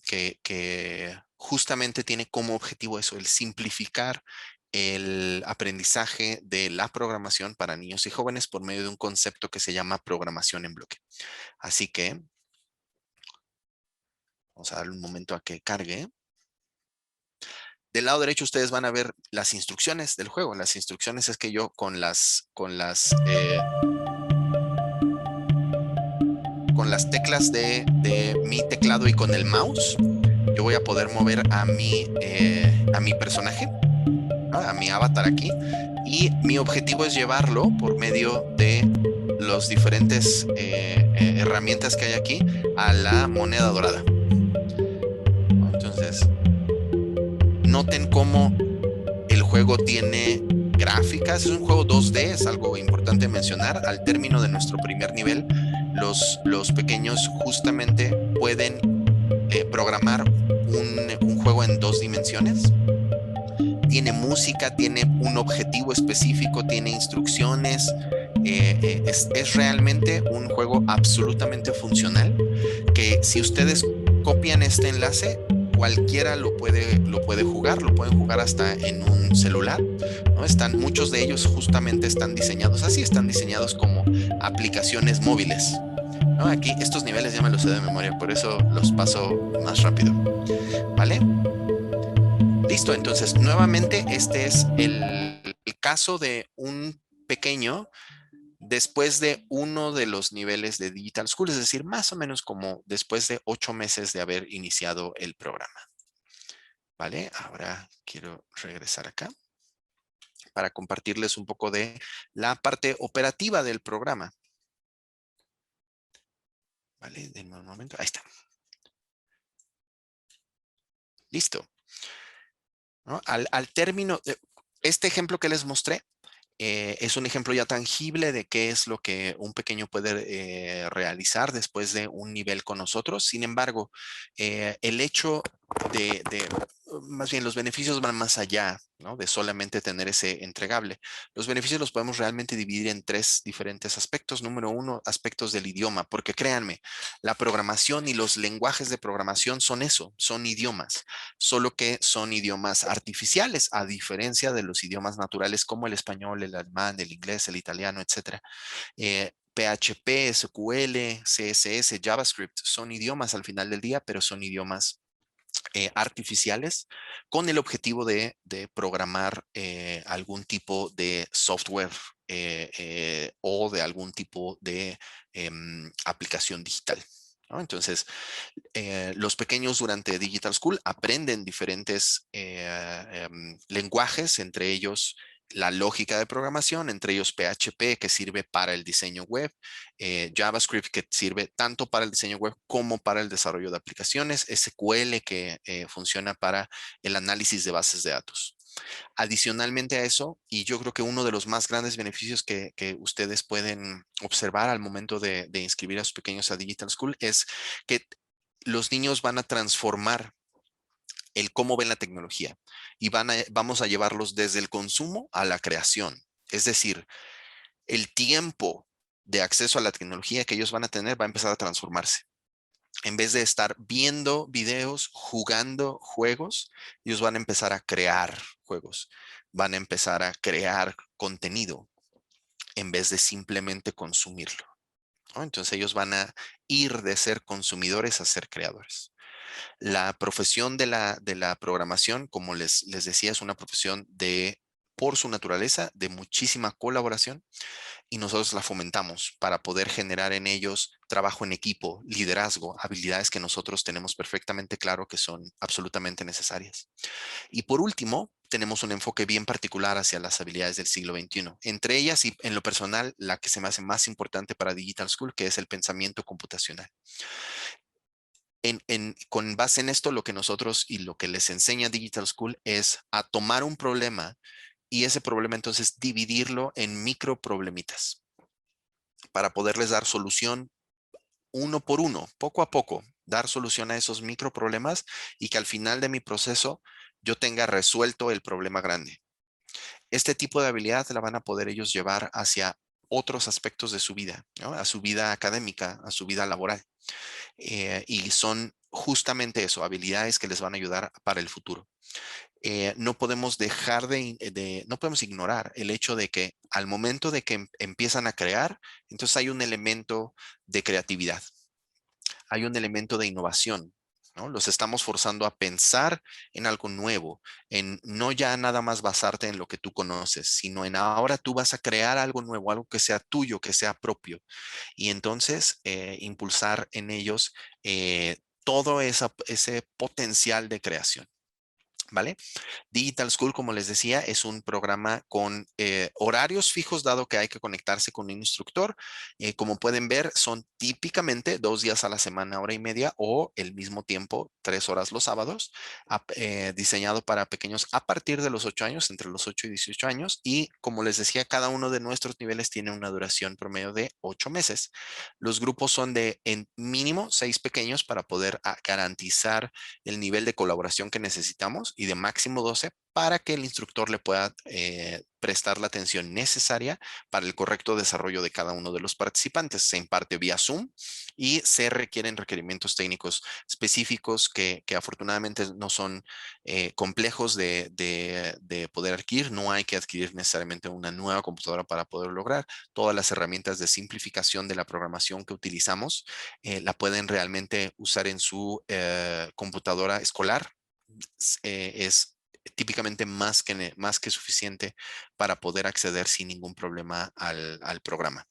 Speaker 1: que justamente tiene como objetivo eso, el simplificar el aprendizaje de la programación para niños y jóvenes por medio de un concepto que se llama programación en bloque. Así que Vamos a darle un momento a que cargue. Del lado derecho ustedes van a ver las instrucciones del juego. Las instrucciones es que yo con las teclas de mi teclado y con el mouse, yo voy a poder mover a mi personaje, ¿no? A mi avatar aquí. Y mi objetivo es llevarlo por medio de los diferentes herramientas que hay aquí a la moneda dorada. Entonces, noten cómo el juego tiene gráficas. Es un juego 2D, es algo importante mencionar. Al término de nuestro primer nivel, los pequeños justamente pueden programar un juego en 2 dimensiones. Tiene música, tiene un objetivo específico, tiene instrucciones. Es realmente un juego absolutamente funcional que si ustedes copian este enlace, cualquiera lo puede jugar, lo pueden jugar hasta en un celular, ¿no? Muchos de ellos justamente están diseñados así, están diseñados como aplicaciones móviles, ¿no? Aquí estos niveles ya me los sé de memoria, por eso los paso más rápido, ¿vale? Listo, entonces nuevamente este es el caso de un pequeño después de uno de los niveles de Digital School, es decir, más o menos como después de 8 meses de haber iniciado el programa. ¿Vale? Ahora quiero regresar acá para compartirles un poco de la parte operativa del programa. ¿Vale? Denme un momento. Ahí está. Listo. ¿No? Al término, este ejemplo que les mostré es un ejemplo ya tangible de qué es lo que un pequeño puede realizar después de un nivel con nosotros. Sin embargo, el hecho más bien los beneficios van más allá, ¿no? De solamente tener ese entregable. Los beneficios los podemos realmente dividir en 3 diferentes aspectos. Número 1, aspectos del idioma, porque créanme, la programación y los lenguajes de programación son eso, son idiomas, solo que son idiomas artificiales, a diferencia de los idiomas naturales como el español, el alemán, el inglés, el italiano, etcétera. PHP, SQL, CSS, JavaScript son idiomas al final del día, pero son idiomas artificiales con el objetivo de programar algún tipo de software o de algún tipo de aplicación digital, ¿no? Entonces, los pequeños durante Digital School aprenden diferentes lenguajes, entre ellos la lógica de programación, entre ellos PHP, que sirve para el diseño web, JavaScript, que sirve tanto para el diseño web como para el desarrollo de aplicaciones, SQL, que funciona para el análisis de bases de datos. Adicionalmente a eso, y yo creo que uno de los más grandes beneficios que ustedes pueden observar al momento de inscribir a sus pequeños a Digital School es que los niños van a transformar el cómo ven la tecnología y vamos a llevarlos desde el consumo a la creación. Es decir, el tiempo de acceso a la tecnología que ellos van a tener va a empezar a transformarse. En vez de estar viendo videos, jugando juegos, ellos van a empezar a crear juegos, van a empezar a crear contenido en vez de simplemente consumirlo, ¿no? Entonces ellos van a ir de ser consumidores a ser creadores. La profesión de la programación, como les decía, es una profesión por su naturaleza, de muchísima colaboración y nosotros la fomentamos para poder generar en ellos trabajo en equipo, liderazgo, habilidades que nosotros tenemos perfectamente claro que son absolutamente necesarias. Y por último, tenemos un enfoque bien particular hacia las habilidades del siglo XXI. Entre ellas, y en lo personal, la que se me hace más importante para Digital School, que es el pensamiento computacional. Con base en esto, lo que nosotros y lo que les enseña Digital School es a tomar un problema y ese problema entonces dividirlo en micro problemitas para poderles dar solución uno por uno, poco a poco, dar solución a esos micro problemas y que al final de mi proceso yo tenga resuelto el problema grande. Este tipo de habilidad la van a poder ellos llevar hacia otros aspectos de su vida, ¿no? A su vida académica, a su vida laboral. Y son justamente eso, habilidades que les van a ayudar para el futuro. No podemos no podemos ignorar el hecho de que al momento de que empiezan a crear, entonces hay un elemento de creatividad, hay un elemento de innovación, ¿no? Los estamos forzando a pensar en algo nuevo, en no ya nada más basarte en lo que tú conoces, sino en ahora tú vas a crear algo nuevo, algo que sea tuyo, que sea propio. Y entonces impulsar en ellos todo ese potencial de creación. ¿Vale? Digital School, como les decía, es un programa con horarios fijos, dado que hay que conectarse con un instructor. Como pueden ver, son típicamente 2 días a la semana, hora y media, o el mismo tiempo, 3 horas los sábados, diseñado para pequeños a partir de los 8 años, entre los 8 y 18 años. Y como les decía, cada uno de nuestros niveles tiene una duración promedio de 8 meses. Los grupos son de en mínimo 6 pequeños para poder garantizar el nivel de colaboración que necesitamos y de máximo 12 para que el instructor le pueda prestar la atención necesaria para el correcto desarrollo de cada uno de los participantes. Se imparte vía Zoom y se requieren requerimientos técnicos específicos que afortunadamente no son complejos de poder adquirir. No hay que adquirir necesariamente una nueva computadora para poder lograr. Todas las herramientas de simplificación de la programación que utilizamos la pueden realmente usar en su computadora escolar. Es típicamente más que suficiente para poder acceder sin ningún problema al programa.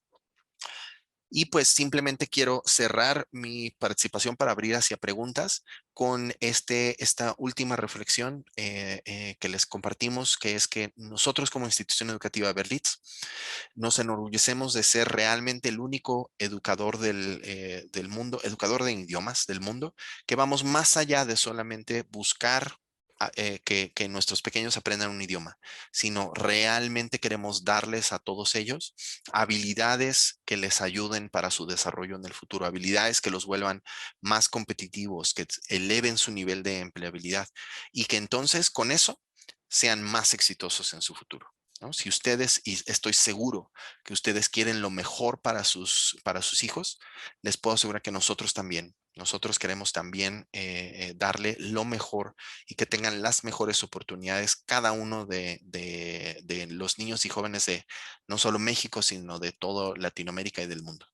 Speaker 1: Y pues simplemente quiero cerrar mi participación para abrir hacia preguntas con esta última reflexión que les compartimos, que es que nosotros como institución educativa Berlitz nos enorgullecemos de ser realmente el único educador del mundo, educador de idiomas del mundo, que vamos más allá de solamente buscar que nuestros pequeños aprendan un idioma, sino realmente queremos darles a todos ellos habilidades que les ayuden para su desarrollo en el futuro, habilidades que los vuelvan más competitivos, que eleven su nivel de empleabilidad y que entonces con eso sean más exitosos en su futuro. ¿No? Si ustedes, y estoy seguro que ustedes quieren lo mejor para sus hijos, les puedo asegurar que nosotros también. Nosotros queremos también darle lo mejor y que tengan las mejores oportunidades cada uno de los niños y jóvenes de no solo México, sino de toda Latinoamérica y del mundo.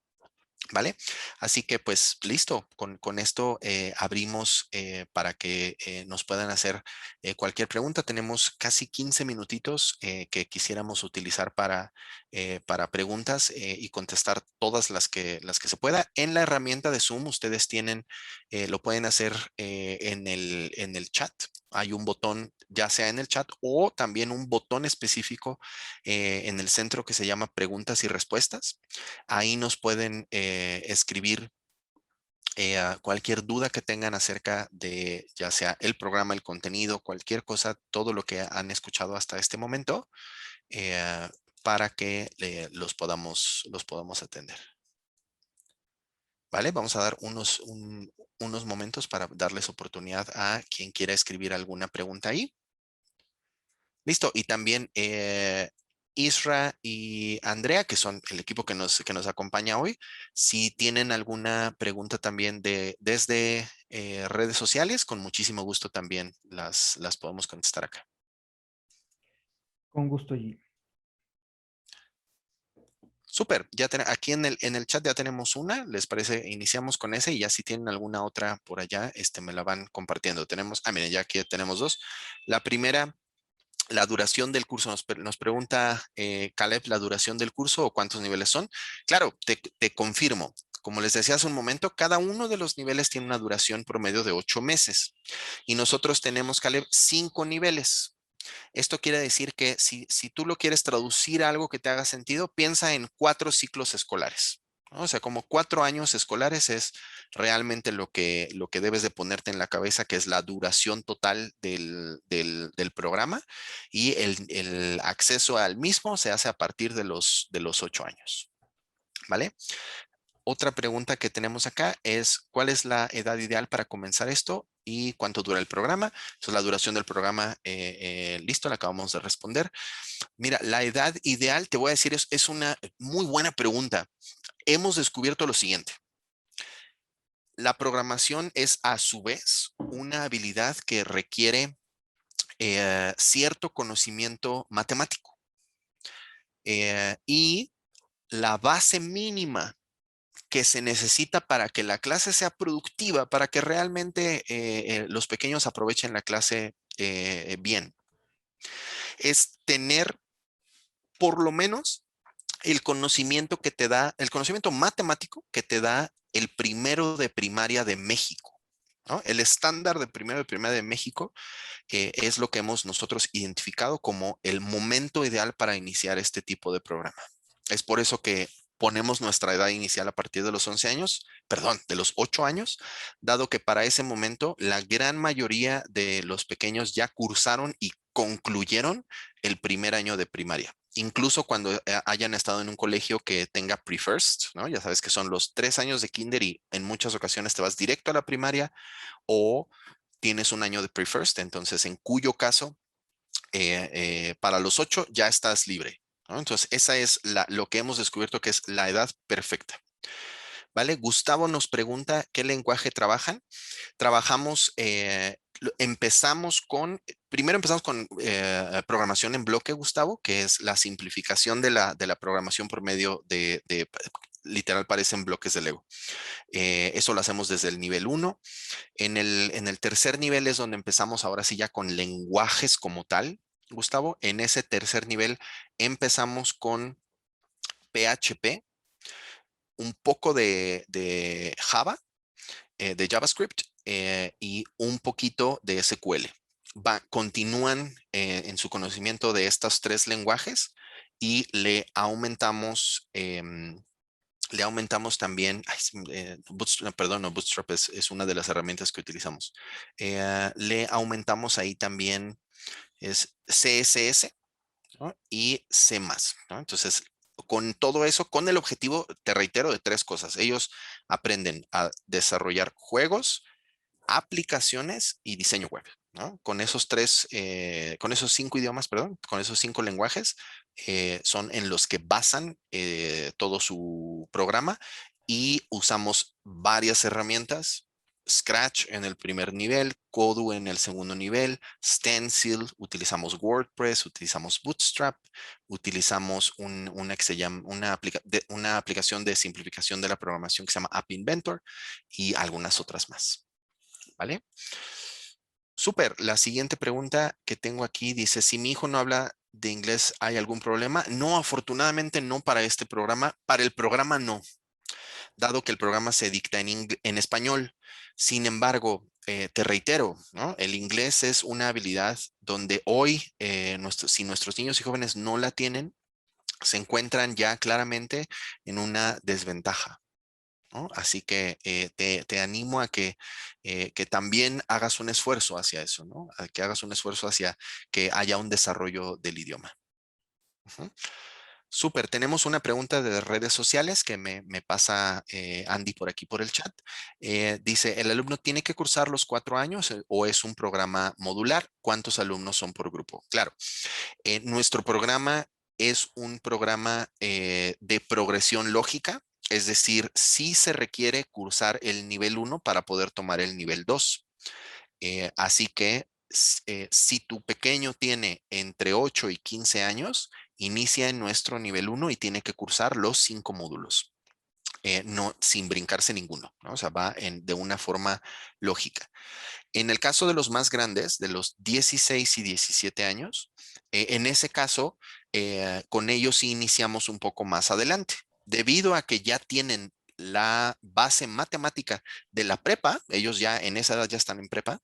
Speaker 1: ¿Vale? Así que pues listo, con esto abrimos para que nos puedan hacer cualquier pregunta. Tenemos casi 15 minutitos que quisiéramos utilizar para preguntas y contestar todas las que se pueda. En la herramienta de Zoom ustedes tienen, lo pueden hacer en el chat. Hay un botón, ya sea en el chat o también un botón específico en el centro que se llama preguntas y respuestas. Ahí nos pueden escribir cualquier duda que tengan acerca de ya sea el programa, el contenido, cualquier cosa, todo lo que han escuchado hasta este momento, eh, para que los podamos atender. ¿Vale? Vamos a dar unos momentos para darles oportunidad a quien quiera escribir alguna pregunta ahí. Listo. Y también Isra y Andrea, que son el equipo que nos acompaña hoy, si tienen alguna pregunta también desde redes sociales, con muchísimo gusto también las podemos contestar acá.
Speaker 3: Con gusto, Gil.
Speaker 1: Súper, ya aquí en el chat ya tenemos una, ¿les parece? Iniciamos con esa y ya si tienen alguna otra por allá, me la van compartiendo. Miren, ya aquí tenemos dos. La primera, la duración del curso, nos pregunta Caleb, la duración del curso o cuántos niveles son. Claro, te confirmo. Como les decía hace un momento, cada uno de los niveles tiene una duración promedio de 8 meses y nosotros tenemos, Caleb, 5 niveles. Esto quiere decir que si tú lo quieres traducir a algo que te haga sentido, piensa en 4 ciclos escolares, ¿no? O sea, como 4 años escolares es realmente lo que debes de ponerte en la cabeza, que es la duración total del programa y el acceso al mismo se hace a partir de los 8 años. ¿Vale? Otra pregunta que tenemos acá es, ¿cuál es la edad ideal para comenzar esto y cuánto dura el programa? Entonces, la duración del programa, listo, la acabamos de responder. Mira, la edad ideal, te voy a decir, es una muy buena pregunta. Hemos descubierto lo siguiente. La programación es a su vez una habilidad que requiere cierto conocimiento matemático. Y la base mínima que se necesita para que la clase sea productiva, para que realmente los pequeños aprovechen la clase bien. Es tener por lo menos el conocimiento que te da, el conocimiento matemático que te da el primero de primaria de México, ¿no? El estándar de primero de primaria de México es lo que hemos nosotros identificado como el momento ideal para iniciar este tipo de programa. Es por eso que ponemos nuestra edad inicial a partir de los 11 años, perdón, de los 8 años, dado que para ese momento la gran mayoría de los pequeños ya cursaron y concluyeron el primer año de primaria. Incluso cuando hayan estado en un colegio que tenga pre-first, ¿no? Ya sabes que son los 3 años de kinder y en muchas ocasiones te vas directo a la primaria o tienes un año de pre-first, entonces en cuyo caso para los 8 ya estás libre, ¿no? Entonces esa es lo que hemos descubierto que es la edad perfecta. ¿Vale? Gustavo nos pregunta qué lenguaje trabajan. Trabajamos, primero empezamos con programación en bloque, Gustavo, que es la simplificación de la programación por medio literal parecen bloques de Lego. Eso lo hacemos desde el nivel 1. En el tercer nivel es donde empezamos ahora sí ya con lenguajes como tal, Gustavo. En ese tercer nivel empezamos con PHP, un poco de Java, de JavaScript y un poquito de SQL. Continúan en su conocimiento de estos tres lenguajes y le aumentamos también, Bootstrap, perdón, no, Bootstrap es una de las herramientas que utilizamos. Le aumentamos ahí también es CSS, ¿no? Y C+, ¿no? Entonces, con todo eso, con el objetivo, te reitero, de tres cosas. Ellos aprenden a desarrollar juegos, aplicaciones y diseño web, ¿no? Con esos 5 idiomas, perdón, con esos 5 lenguajes, son en los que basan todo su programa y usamos varias herramientas. Scratch en el primer nivel, Kodu en el segundo nivel, Stencil, utilizamos WordPress, utilizamos Bootstrap, utilizamos una aplicación de simplificación de la programación que se llama App Inventor y algunas otras más. ¿Vale? Súper. La siguiente pregunta que tengo aquí dice, si mi hijo no habla de inglés, ¿hay algún problema? No, afortunadamente no para este programa. Para el programa no, dado que el programa se dicta en español. Sin embargo, te reitero, ¿no? El inglés es una habilidad donde hoy, si nuestros niños y jóvenes no la tienen, se encuentran ya claramente en una desventaja, ¿no? Así que te animo a que también hagas un esfuerzo hacia eso, ¿no? A que hagas un esfuerzo hacia que haya un desarrollo del idioma. Ujú. Súper, tenemos una pregunta de redes sociales que me pasa Andy por aquí por el chat. Dice, ¿el alumno tiene que cursar los 4 años o es un programa modular? ¿Cuántos alumnos son por grupo? Claro, nuestro programa es un programa de progresión lógica, es decir, sí se requiere cursar el nivel 1 para poder tomar el nivel 2. Así que si tu pequeño tiene entre 8 y 15 años, inicia en nuestro nivel 1 y tiene que cursar los 5 módulos. No, sin brincarse ninguno, ¿no? O sea, va de una forma lógica. En el caso de los más grandes, de los 16 y 17 años, en ese caso, con ellos sí iniciamos un poco más adelante. Debido a que ya tienen la base matemática de la prepa, ellos ya en esa edad ya están en prepa,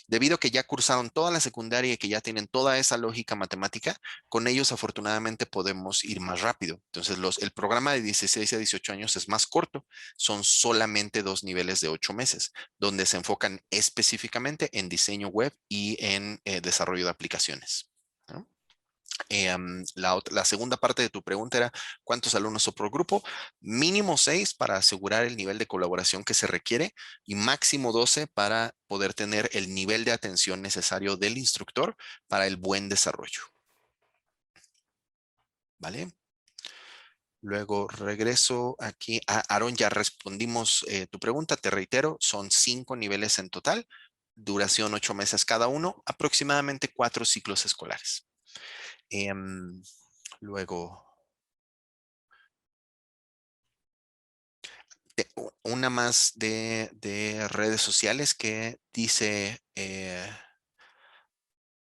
Speaker 1: debido a que ya cursaron toda la secundaria y que ya tienen toda esa lógica matemática, con ellos afortunadamente podemos ir más rápido. Entonces, el programa de 16 a 18 años es más corto, son solamente 2 niveles de 8 meses, donde se enfocan específicamente en diseño web y en desarrollo de aplicaciones, ¿no? La segunda parte de tu pregunta era, ¿cuántos alumnos son por grupo? Mínimo 6 para asegurar el nivel de colaboración que se requiere y máximo 12 para poder tener el nivel de atención necesario del instructor para el buen desarrollo. ¿Vale? Luego regreso aquí. Aaron, ya respondimos tu pregunta. Te reitero, son 5 niveles en total, duración 8 meses cada uno, aproximadamente 4 ciclos escolares. Luego, una más de redes sociales que dice,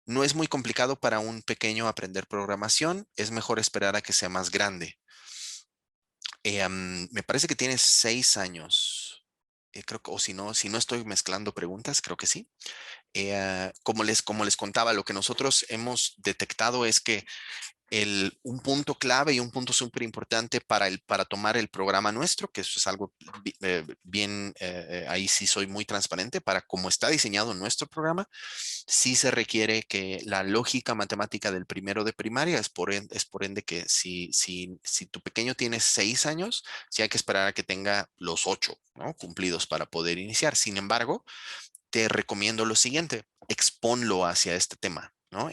Speaker 1: no es muy complicado para un pequeño aprender programación, es mejor esperar a que sea más grande. Me parece que tienes 6 años. Creo que, o si no estoy mezclando preguntas, creo que sí. Como les contaba, lo que nosotros hemos detectado es que un punto clave y un punto súper importante para tomar el programa nuestro, que eso es algo bien, ahí sí soy muy transparente, para cómo está diseñado nuestro programa, sí se requiere que la lógica matemática del primero de primaria es por ende que si tu pequeño tiene 6 años, sí hay que esperar a que tenga los 8, ¿no?, cumplidos para poder iniciar. Sin embargo, te recomiendo lo siguiente: exponlo hacia este tema, ¿no?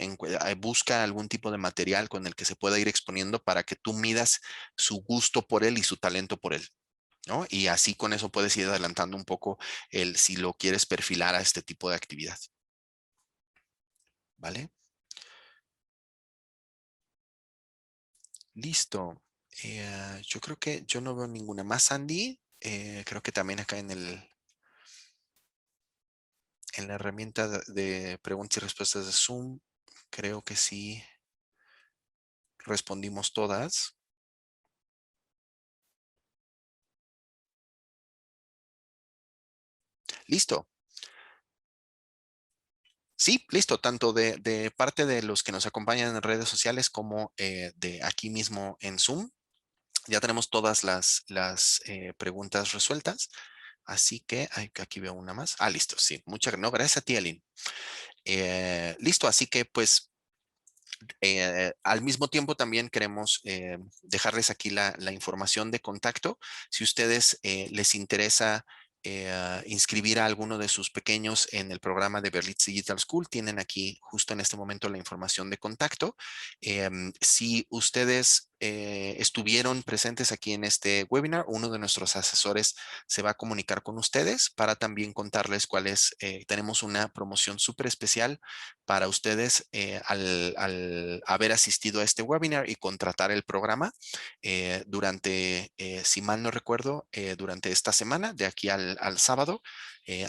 Speaker 1: Busca algún tipo de material con el que se pueda ir exponiendo para que tú midas su gusto por él y su talento por él, ¿no? Y así con eso puedes ir adelantando un poco si lo quieres perfilar a este tipo de actividad, ¿vale? Listo. Yo creo que yo no veo ninguna más, Andy. Creo que también acá en la herramienta de preguntas y respuestas de Zoom, creo que sí respondimos todas. Listo. Sí, listo, tanto de parte de los que nos acompañan en redes sociales como de aquí mismo en Zoom. Ya tenemos todas las preguntas resueltas. Así que aquí veo una más. Listo, sí. No, gracias a ti, Aline. Listo, así que pues al mismo tiempo también queremos dejarles aquí la información de contacto. Si ustedes les interesa inscribir a alguno de sus pequeños en el programa de Berlitz Digital School, tienen aquí justo en este momento la información de contacto. Si ustedes estuvieron presentes aquí en este webinar, uno de nuestros asesores se va a comunicar con ustedes para también contarles tenemos una promoción súper especial para ustedes al haber asistido a este webinar y contratar el programa si mal no recuerdo, durante esta semana, de aquí al sábado.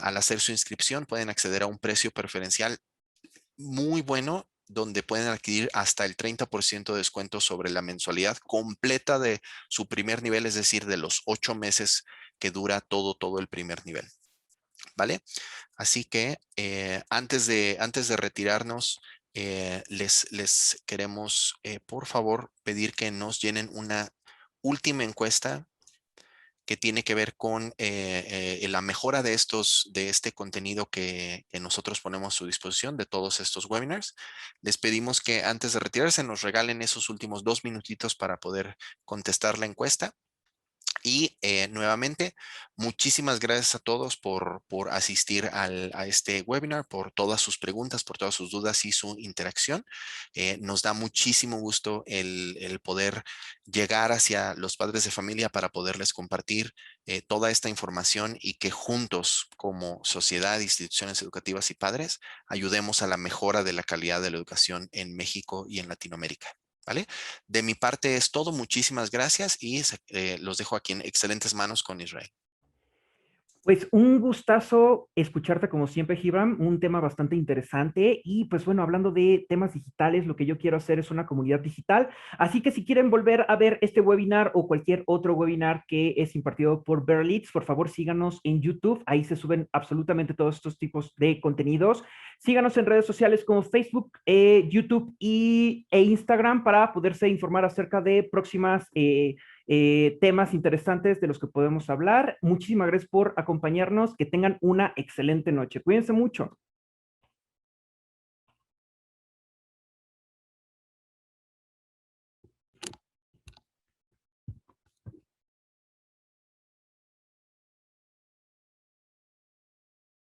Speaker 1: Al hacer su inscripción pueden acceder a un precio preferencial muy bueno, donde pueden adquirir hasta el 30% de descuento sobre la mensualidad completa de su primer nivel, es decir, de los 8 meses que dura todo el primer nivel. ¿Vale? Así que antes de retirarnos, les queremos, por favor, pedir que nos llenen una última encuesta que tiene que ver con la mejora de este contenido que nosotros ponemos a su disposición de todos estos webinars. Les pedimos que antes de retirarse nos regalen esos últimos 2 minutitos para poder contestar la encuesta. Y nuevamente, muchísimas gracias a todos por asistir a este webinar, por todas sus preguntas, por todas sus dudas y su interacción. Nos da muchísimo gusto el poder llegar hacia los padres de familia para poderles compartir toda esta información y que juntos, como sociedad, instituciones educativas y padres, ayudemos a la mejora de la calidad de la educación en México y en Latinoamérica. ¿Vale? De mi parte es todo. Muchísimas gracias y los dejo aquí en excelentes manos con Israel.
Speaker 3: Pues un gustazo escucharte como siempre, Gibran, un tema bastante interesante y pues bueno, hablando de temas digitales, lo que yo quiero hacer es una comunidad digital, así que si quieren volver a ver este webinar o cualquier otro webinar que es impartido por Berlitz, por favor síganos en YouTube, ahí se suben absolutamente todos estos tipos de contenidos. Síganos en redes sociales como Facebook, YouTube e Instagram para poderse informar acerca de próximas temas interesantes de los que podemos hablar. Muchísimas gracias por acompañarnos. Que tengan una excelente noche. Cuídense mucho.